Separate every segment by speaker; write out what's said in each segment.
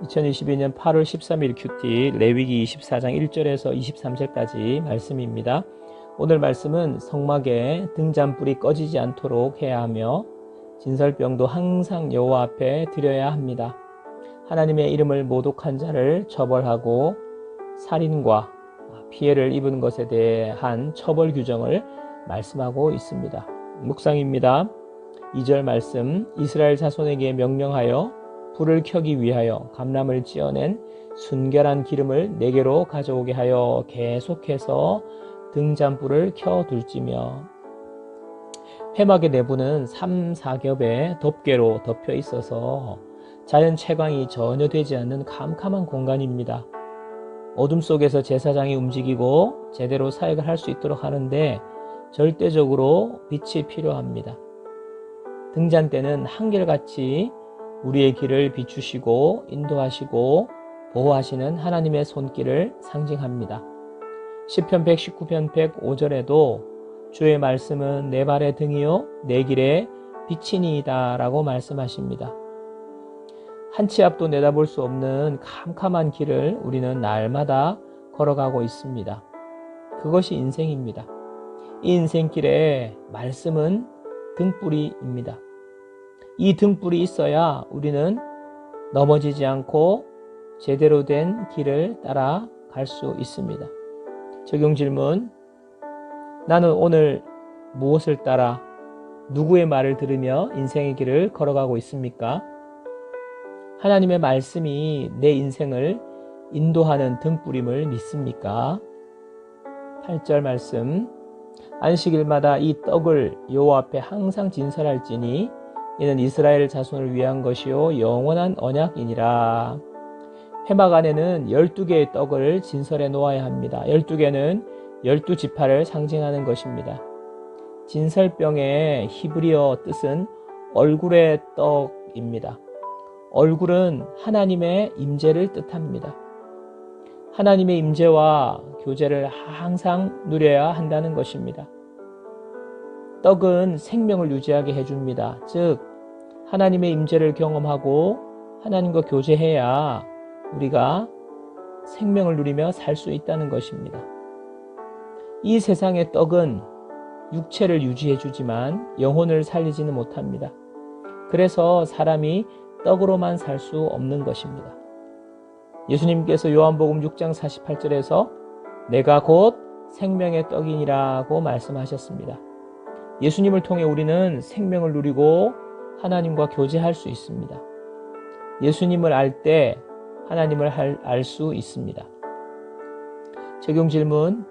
Speaker 1: 2022년 8월 13일 큐티 레위기 24장 1절에서 23절까지 말씀입니다. 오늘 말씀은 성막에 등잔불이 꺼지지 않도록 해야 하며 진설병도 항상 여호와 앞에 드려야 합니다. 하나님의 이름을 모독한 자를 처벌하고 살인과 피해를 입은 것에 대한 처벌 규정을 말씀하고 있습니다. 묵상입니다. 2절 말씀, 이스라엘 자손에게 명령하여 불을 켜기 위하여 감람을 찧어낸 순결한 기름을 네개로 가져오게 하여 계속해서 등잔불을 켜둘지며, 회막의 내부는 3-4겹의 덮개로 덮여 있어서 자연 채광이 전혀 되지 않는 캄캄한 공간입니다. 어둠 속에서 제사장이 움직이고 제대로 사역을 할 수 있도록 하는데 절대적으로 빛이 필요합니다. 등잔대는 한결같이 우리의 길을 비추시고 인도하시고 보호하시는 하나님의 손길을 상징합니다. 시편 119편 105절에도 주의 말씀은 내 발의 등이요 내 길의 빛이니이다 라고 말씀하십니다. 한 치 앞도 내다볼 수 없는 캄캄한 길을 우리는 날마다 걸어가고 있습니다. 그것이 인생입니다. 이 인생길에 말씀은 등불이입니다. 이 등불이 있어야 우리는 넘어지지 않고 제대로 된 길을 따라갈 수 있습니다. 적용 질문, 나는 오늘 무엇을 따라 누구의 말을 들으며 인생의 길을 걸어가고 있습니까? 하나님의 말씀이 내 인생을 인도하는 등불임을 믿습니까? 8절 말씀, 안식일마다 이 떡을 여호와 앞에 항상 진설할지니 이는 이스라엘 자손을 위한 것이요 영원한 언약이니라. 회막 안에는 12개의 떡을 진설해 놓아야 합니다. 12개는 12지파를 상징하는 것입니다. 진설병의 히브리어 뜻은 얼굴의 떡입니다. 얼굴은 하나님의 임재를 뜻합니다. 하나님의 임재와 교제를 항상 누려야 한다는 것입니다. 떡은 생명을 유지하게 해줍니다. 즉 하나님의 임재를 경험하고 하나님과 교제해야 우리가 생명을 누리며 살 수 있다는 것입니다. 이 세상의 떡은 육체를 유지해 주지만 영혼을 살리지는 못합니다. 그래서 사람이 떡으로만 살 수 없는 것입니다. 예수님께서 요한복음 6장 48절에서 내가 곧 생명의 떡이니라고 말씀하셨습니다. 예수님을 통해 우리는 생명을 누리고 하나님과 교제할 수 있습니다. 예수님을 알 때 하나님을 알 수 있습니다. 적용 질문,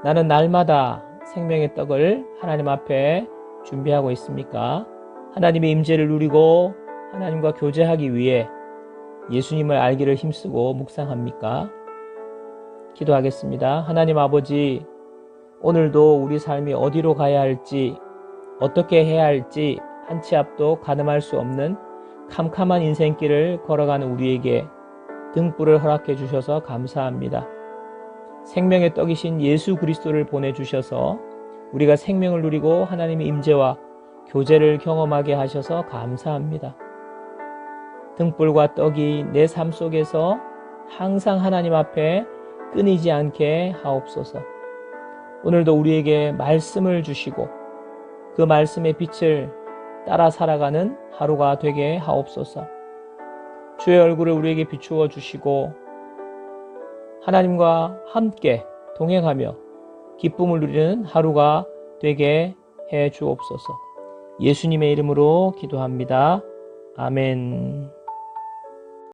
Speaker 1: 나는 날마다 생명의 떡을 하나님 앞에 준비하고 있습니까? 하나님의 임재를 누리고 하나님과 교제하기 위해 예수님을 알기를 힘쓰고 묵상합니까? 기도하겠습니다. 하나님 아버지, 오늘도 우리 삶이 어디로 가야 할지, 어떻게 해야 할지 한 치 앞도 가늠할 수 없는 캄캄한 인생길을 걸어가는 우리에게 등불을 허락해 주셔서 감사합니다. 생명의 떡이신 예수 그리스도를 보내주셔서 우리가 생명을 누리고 하나님의 임재와 교제를 경험하게 하셔서 감사합니다. 등불과 떡이 내 삶 속에서 항상 하나님 앞에 끊이지 않게 하옵소서. 오늘도 우리에게 말씀을 주시고 그 말씀의 빛을 따라 살아가는 하루가 되게 하옵소서. 주의 얼굴을 우리에게 비추어 주시고 하나님과 함께 동행하며 기쁨을 누리는 하루가 되게 해 주옵소서. 예수님의 이름으로 기도합니다. 아멘.